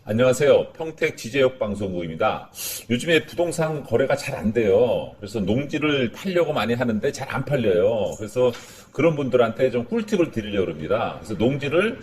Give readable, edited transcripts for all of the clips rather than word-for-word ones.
안녕하세요. 평택 지제역 방송국입니다. 요즘에 부동산 거래가 잘 안 돼요. 그래서 농지를 팔려고 많이 하는데 잘 안 팔려요. 그래서 그런 분들한테 좀 꿀팁을 드리려고 합니다. 그래서 농지를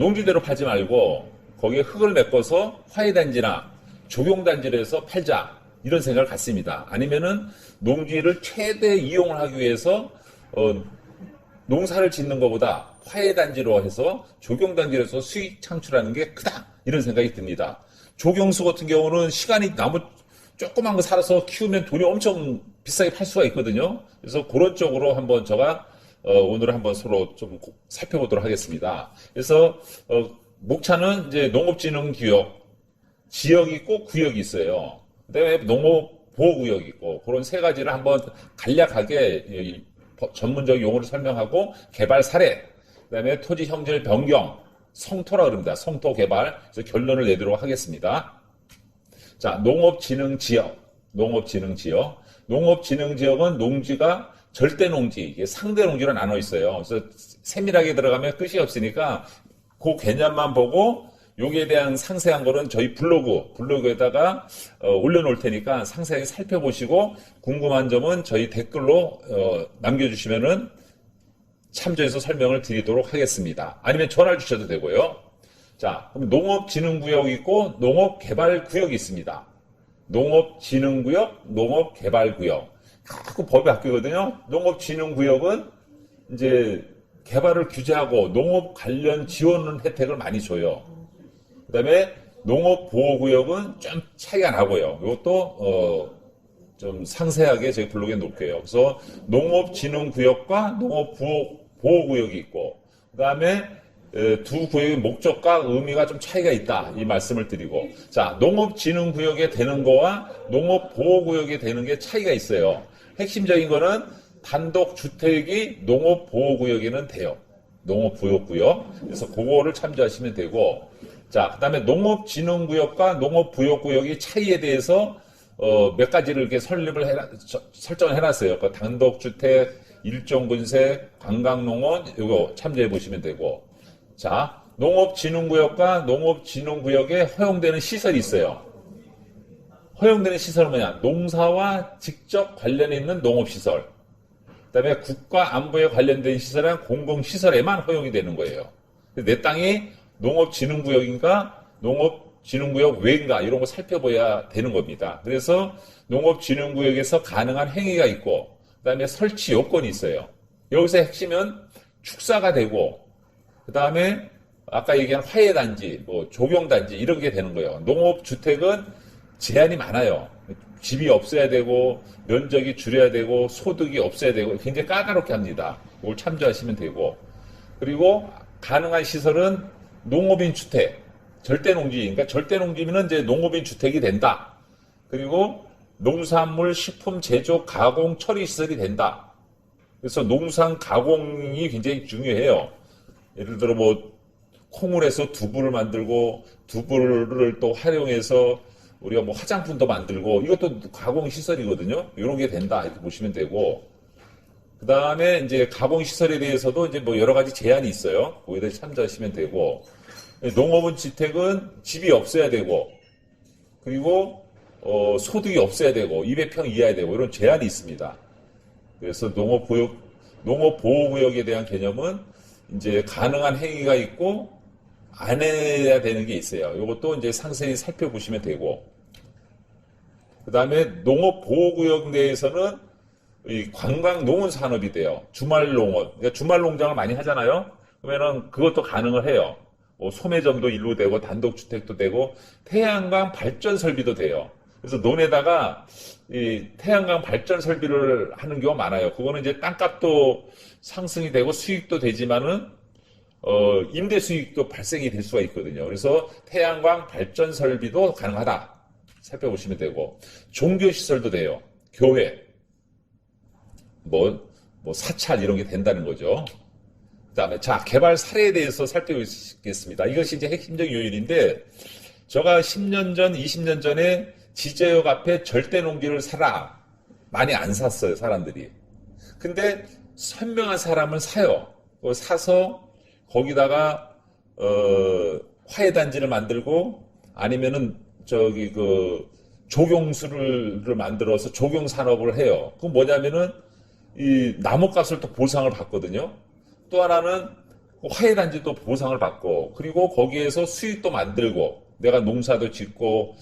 농지대로 팔지 말고 거기에 흙을 메꿔서 화훼단지나 조경단지를 해서 팔자, 이런 생각을 갖습니다. 아니면은 농지를 최대 이용을 하기 위해서 농사를 짓는 것보다 화훼단지로 해서 조경단지로 해서 수익 창출하는 게 크다, 이런 생각이 듭니다. 조경수 같은 경우는 시간이 나무 조그만 거 살아서 키우면 돈이 엄청 비싸게 팔 수가 있거든요. 그래서 그런 쪽으로 한번 제가 오늘 한번 서로 좀 살펴보도록 하겠습니다. 그래서 목차는 이제 농업진흥구역, 지역이 있고 구역이 있어요. 그다음에 농업보호구역이 있고, 그런 세 가지를 한번 간략하게 전문적 용어를 설명하고, 개발 사례, 그다음에 토지 형질 변경, 성토라 그럽니다. 성토 개발. 그래서 결론을 내도록 하겠습니다. 자, 농업진흥지역. 농업진흥지역은 농지가 절대 농지, 이게 상대 농지로 나눠 있어요. 그래서 세밀하게 들어가면 끝이 없으니까 그 개념만 보고 여기에 대한 상세한 거는 저희 블로그에다가 올려놓을 테니까 상세하게 살펴보시고, 궁금한 점은 저희 댓글로 남겨주시면은 참조해서 설명을 드리도록 하겠습니다. 아니면 전화를 주셔도 되고요. 자, 그럼 농업진흥구역이 있고 농업개발구역이 있습니다. 농업진흥구역, 농업개발구역. 자꾸 법이 바뀌거든요. 농업진흥구역은 이제 개발을 규제하고 농업 관련 지원 혜택을 많이 줘요. 그 다음에 농업보호구역은 좀 차이가 나고요. 이것도 좀 상세하게 저희 블로그에 놓을게요. 그래서 농업진흥구역과 농업보호구역이 있고, 그 다음에 두 구역의 목적과 의미가 좀 차이가 있다, 이 말씀을 드리고, 자, 농업진흥구역에 되는 거와 농업보호구역에 되는 게 차이가 있어요. 핵심적인 거는 단독주택이 농업보호구역에는 돼요. 농업보호구역. 그래서 그거를 참조하시면 되고, 자, 그 다음에 농업진흥구역과 농업보호구역의 차이에 대해서 몇 가지를 이렇게 설정을 해놨어요. 그 단독주택, 일종군색, 관광농원, 이거 참조해 보시면 되고. 자, 농업진흥구역과 농업진흥구역에 허용되는 시설이 있어요. 허용되는 시설은 뭐냐? 농사와 직접 관련해 있는 농업시설. 그 다음에 국가 안보에 관련된 시설은 공공시설에만 허용이 되는 거예요. 내 땅이 농업진흥구역인가, 농업진흥구역 외인가, 이런 거 살펴봐야 되는 겁니다. 그래서 농업진흥구역에서 가능한 행위가 있고, 그 다음에 설치 요건이 있어요. 여기서 핵심은 축사가 되고, 그 다음에 아까 얘기한 화훼단지, 조경단지, 이런 게 되는 거예요. 농업주택은 제한이 많아요. 집이 없어야 되고, 면적이 줄여야 되고, 소득이 없어야 되고, 굉장히 까다롭게 합니다. 이걸 참조하시면 되고, 그리고 가능한 시설은 농업인 주택, 절대농지, 그러니까 절대농지면 이제 농업인 주택이 된다. 그리고 농산물, 식품 제조, 가공, 처리 시설이 된다. 그래서 농산 가공이 굉장히 중요해요. 예를 들어 콩을 해서 두부를 만들고, 두부를 또 활용해서 우리가 화장품도 만들고, 이것도 가공 시설이거든요. 이런 게 된다, 이렇게 보시면 되고, 그 다음에 이제 가공 시설에 대해서도 이제 여러 가지 제한이 있어요. 거기에 대해서 참조하시면 되고, 농업은 주택은 집이 없어야 되고, 그리고 소득이 없어야 되고, 200평 이하야 되고, 이런 제한이 있습니다. 그래서 농업보호구역에 대한 개념은 이제 가능한 행위가 있고 안 해야 되는 게 있어요. 이것도 이제 상세히 살펴보시면 되고, 그 다음에 농업보호구역 내에서는 이 관광농원 산업이 돼요. 주말농원, 그러니까 주말농장을 많이 하잖아요. 그러면은 그것도 가능을 해요. 소매점도 일로 되고, 단독주택도 되고, 태양광 발전 설비도 돼요. 그래서 논에다가 이 태양광 발전 설비를 하는 경우가 많아요. 그거는 이제 땅값도 상승이 되고 수익도 되지만은 임대 수익도 발생이 될 수가 있거든요. 그래서 태양광 발전 설비도 가능하다, 살펴보시면 되고, 종교시설도 돼요. 교회, 사찰, 이런 게 된다는 거죠. 그 다음에, 자, 개발 사례에 대해서 살펴보겠습니다. 이것이 이제 핵심적인 요인인데, 제가 10년 전, 20년 전에 지제역 앞에 절대농지를 사라, 많이 안 샀어요, 사람들이. 근데 현명한 사람은 사요. 사서 거기다가 화훼단지를 만들고 아니면은 조경수를 만들어서 조경 산업을 해요. 그건 뭐냐면은 이 나무값을 또 보상을 받거든요. 또 하나는 화훼단지도 보상을 받고, 그리고 거기에서 수익도 만들고, 내가 농사도 짓고,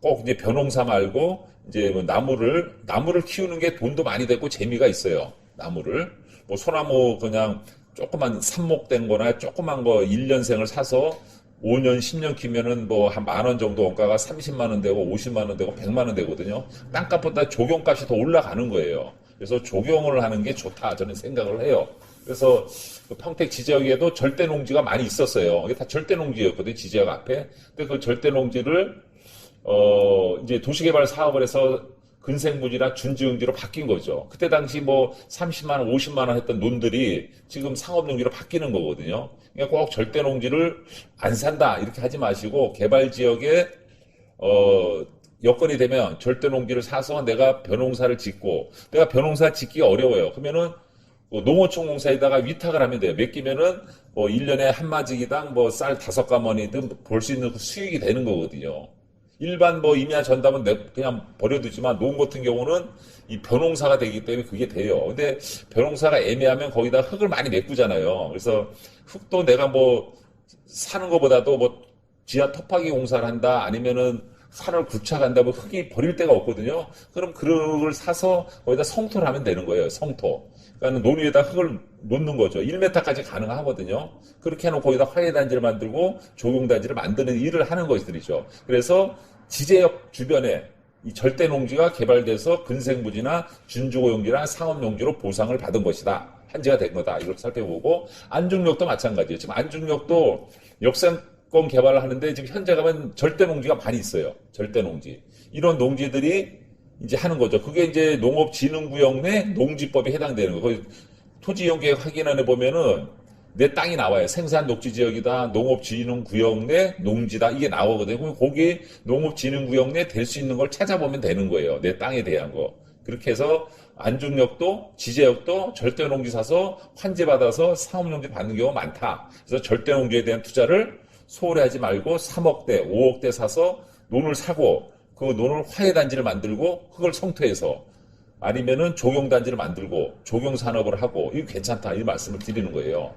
꼭 이제 벼농사 말고 이제 뭐 나무를 키우는 게 돈도 많이 되고 재미가 있어요. 나무를 뭐 소나무 그냥 조그만 삽목된 거나 조그만 거 1년생을 사서 5년, 10년 키면은 뭐 한 10,000원 정도 원가가 30만 원 되고 50만 원 되고 100만 원 되거든요. 땅값보다 조경값이 더 올라가는 거예요. 그래서 조경을 하는 게 좋다 저는 생각을 해요. 그래서 그 평택 지지역에도 절대 농지가 많이 있었어요. 이게 다 절대 농지였거든요. 지지역 앞에. 근데 그 절대 농지를 이제 도시개발 사업을 해서 근생부지나 준지용지로 바뀐 거죠. 그때 당시 뭐 30만 원, 50만 원 했던 논들이 지금 상업농지로 바뀌는 거거든요. 그러니까 꼭 절대농지를 안 산다 이렇게 하지 마시고 개발지역에 여건이 되면 절대농지를 사서 내가 벼농사를 짓고, 내가 벼농사 짓기가 어려워요. 그러면은 농어촌 공사에다가 위탁을 하면 돼요. 맡기면은 뭐 1년에 한 마지기당 뭐 쌀 5가마니든 볼 수 있는 수익이 되는 거거든요. 일반 뭐 임야 전담은 그냥 버려두지만 농 같은 경우는 이 벼농사가 되기 때문에 그게 돼요. 근데 벼농사가 애매하면 거기다 흙을 많이 메꾸잖아요. 그래서 흙도 내가 뭐 사는 것보다도 뭐 지하 토파기 공사를 한다 아니면은 산을 구축한다 뭐 흙이 버릴 데가 없거든요. 그럼 그 흙을 사서 거기다 성토를 하면 되는 거예요. 성토. 그러니까 논 위에다 흙을 놓는 거죠. 1m까지 가능하거든요. 그렇게 해놓고 거기다 화훼단지를 만들고 조경단지를 만드는 일을 하는 것들이죠. 그래서 지제역 주변에 이 절대농지가 개발돼서 근생부지나 준주거용지나 상업용지로 보상을 받은 것이다. 한지가 된 거다. 이걸 살펴보고, 안중역도 마찬가지예요. 지금 안중역도 역세권 개발을 하는데 지금 현재 가면 절대농지가 많이 있어요. 절대농지. 이런 농지들이 이제 하는 거죠. 그게 이제 농업진흥구역 내 농지법에 해당되는 거예요. 토지이용계획 확인안에 보면은 내 땅이 나와요. 생산 녹지지역이다, 농업진흥구역 내 농지다, 이게 나오거든요. 그럼 거기 농업진흥구역 내 될 수 있는 걸 찾아보면 되는 거예요. 내 땅에 대한 거. 그렇게 해서 안중역도 지제역도 절대농지 사서 환지받아서 상업용지 받는 경우가 많다. 그래서 절대농지에 대한 투자를 소홀히 하지 말고 3억대, 5억대 사서 논을 사고, 그 논을 화훼단지를 만들고 흙을 성토해서, 아니면은 조경단지를 만들고 조경산업을 하고, 이거 괜찮다 이 말씀을 드리는 거예요.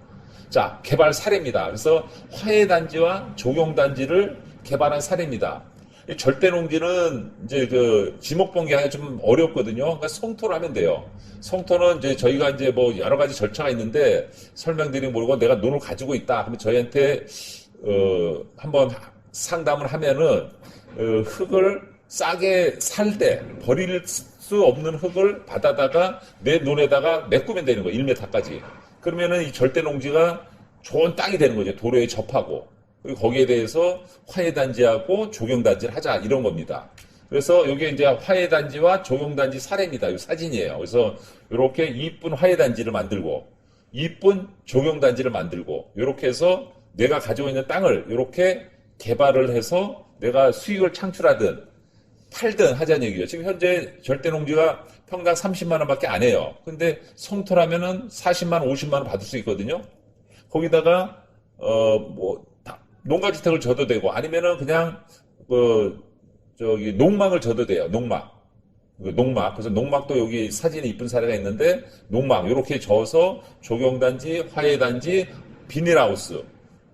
자, 개발 사례입니다. 그래서 화훼단지와 조경단지를 개발한 사례입니다. 절대농지는 이제 그 지목번개하기가 좀 어렵거든요. 그러니까 성토를 하면 돼요. 성토는 이제 저희가 이제 뭐 여러 가지 절차가 있는데 설명드리면 모르고, 내가 논을 가지고 있다 그러면 저희한테 한번 상담을 하면은 흙을 싸게 살 때 버릴 수 없는 흙을 받아다가 내 논에다가 메꾸면 되는 거예요. 1m까지. 그러면은 이 절대농지가 좋은 땅이 되는 거죠. 도로에 접하고. 그리고 거기에 대해서 화훼단지하고 조경단지를 하자 이런 겁니다. 그래서 이게 이제 화훼단지와 조경단지 사례입니다. 이 사진이에요. 그래서 이렇게 이쁜 화훼단지를 만들고 이쁜 조경단지를 만들고, 이렇게 해서 내가 가지고 있는 땅을 이렇게 개발을 해서 내가 수익을 창출하든 팔든 하자는 얘기죠. 지금 현재 절대농지가 평당 30만 원밖에 안 해요. 근데 성토라면은 40만 원, 50만 원 받을 수 있거든요. 거기다가 농가주택을 져도 되고, 아니면은 그냥 농막을 져도 돼요. 농막. 그래서 농막도 여기 사진에 이쁜 사례가 있는데, 농막 이렇게 져서 조경단지, 화훼단지, 비닐하우스,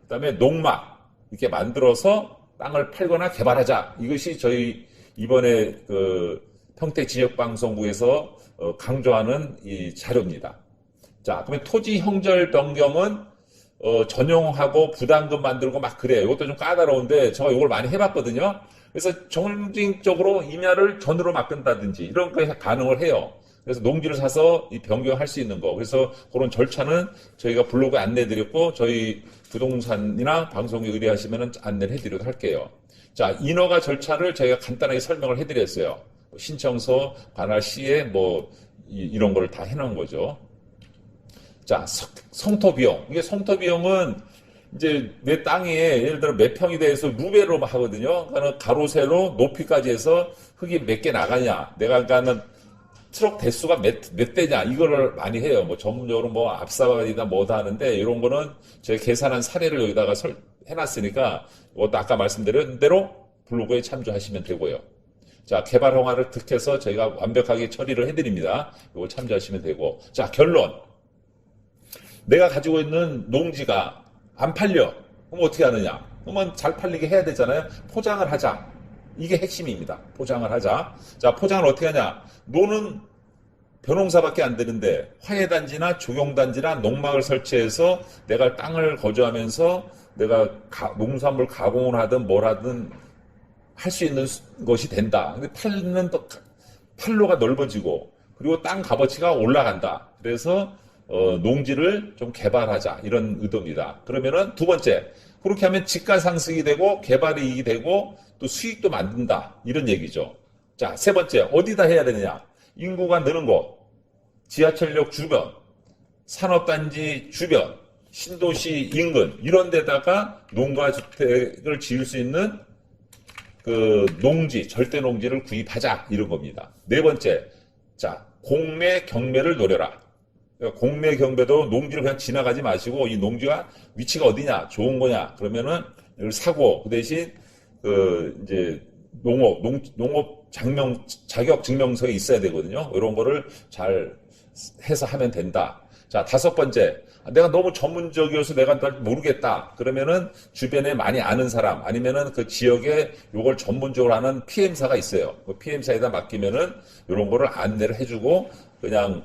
그다음에 농막 이렇게 만들어서 땅을 팔거나 개발하자. 이것이 저희 이번에 그 평택 지역방송국에서 강조하는 이 자료입니다. 자, 그러면 토지 형절 변경은 전용하고 부담금 만들고 막 그래요. 이것도 좀 까다로운데 제가 이걸 많이 해봤거든요. 그래서 정식적으로 임야를 전으로 바꾼다든지 이런 거 가능을 해요. 그래서 농지를 사서 이 변경할 수 있는 거. 그래서 그런 절차는 저희가 블로그에 안내해드렸고, 저희 부동산이나 방송에 의뢰하시면 안내를 해드리도록 할게요. 자, 인허가 절차를 저희가 간단하게 설명을 해드렸어요. 신청서, 관할 시에 이런 거를 다 해놓은 거죠. 자, 성토 비용. 이게 성토 비용은 이제 내 땅에 예를 들어 몇 평이 돼서 루베로 하거든요. 그러니까 가로, 세로, 높이까지 해서 흙이 몇 개 나가냐. 내가 그러니까는 트럭 대수가 몇 대냐. 이거를 많이 해요. 전문적으로 압사발이다 뭐다 하는데, 이런 거는 제가 계산한 사례를 여기다가 해놨으니까, 이것도 아까 말씀드린 대로 블로그에 참조하시면 되고요. 자, 개발 허가를 득해서 저희가 완벽하게 처리를 해드립니다. 이걸 참조하시면 되고. 자, 결론. 내가 가지고 있는 농지가 안 팔려. 그럼 어떻게 하느냐? 그러면 잘 팔리게 해야 되잖아요. 포장을 하자. 이게 핵심입니다. 포장을 하자. 자, 포장을 어떻게 하냐? 노는 벼농사밖에 안 되는데 화훼단지나 조경단지나 농막을 설치해서 내가 땅을 거주하면서 내가 농산물 가공을 하든 뭘 하든 할 수 있는 것이 된다. 근데 팔는 또 판로가 넓어지고 그리고 땅 값어치가 올라간다. 그래서 농지를 좀 개발하자 이런 의도입니다. 그러면은 두 번째 그렇게 하면 집가 상승이 되고 개발 이익이 되고 또 수익도 만든다 이런 얘기죠. 자, 세 번째 어디다 해야 되느냐? 인구가 느는 곳, 지하철역 주변, 산업단지 주변, 신도시 인근 이런 데다가 농가주택을 지을 수 있는 그 농지, 절대 농지를 구입하자 이런 겁니다. 네 번째, 자, 공매 경매를 노려라. 공매 경매도 농지를 그냥 지나가지 마시고 이 농지가 위치가 어디냐, 좋은 거냐 그러면은 이걸 사고 그 대신 그 이제 농업 자격 증명서가 있어야 되거든요. 이런 거를 잘 해서 하면 된다. 자, 다섯 번째. 내가 너무 전문적이어서 내가 모르겠다. 그러면은 주변에 많이 아는 사람 아니면은 그 지역에 요걸 전문적으로 하는 PM사가 있어요. 그 PM사에다 맡기면은 이런 거를 안내를 해주고 그냥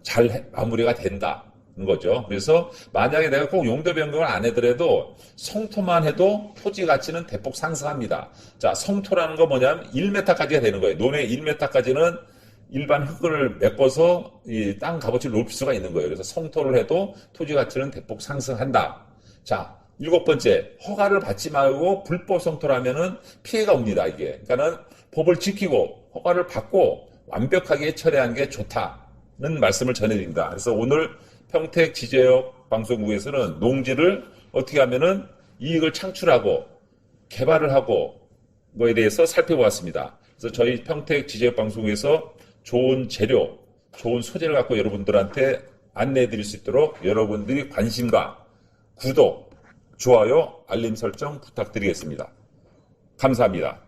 잘 마무리가 된다는 거죠. 그래서 만약에 내가 꼭 용도 변경을 안 해더라도 성토만 해도 토지 가치는 대폭 상승합니다. 자, 성토라는 거 뭐냐면 1m까지가 되는 거예요. 논의 1m까지는 일반 흙을 메꿔서 이 땅 값어치를 높일 수가 있는 거예요. 그래서 성토를 해도 토지 가치는 대폭 상승한다. 자, 일곱 번째, 허가를 받지 말고 불법 성토를 하면은 피해가 옵니다, 이게. 그러니까는 법을 지키고 허가를 받고 완벽하게 처리하는 게 좋다는 말씀을 전해드립니다. 그래서 오늘 평택 지제역 방송국에서는 농지를 어떻게 하면은 이익을 창출하고 개발을 하고 거에 대해서 살펴보았습니다. 그래서 저희 평택 지제역 방송국에서 좋은 재료, 좋은 소재를 갖고 여러분들한테 안내해 드릴 수 있도록 여러분들이 관심과 구독, 좋아요, 알림 설정 부탁드리겠습니다. 감사합니다.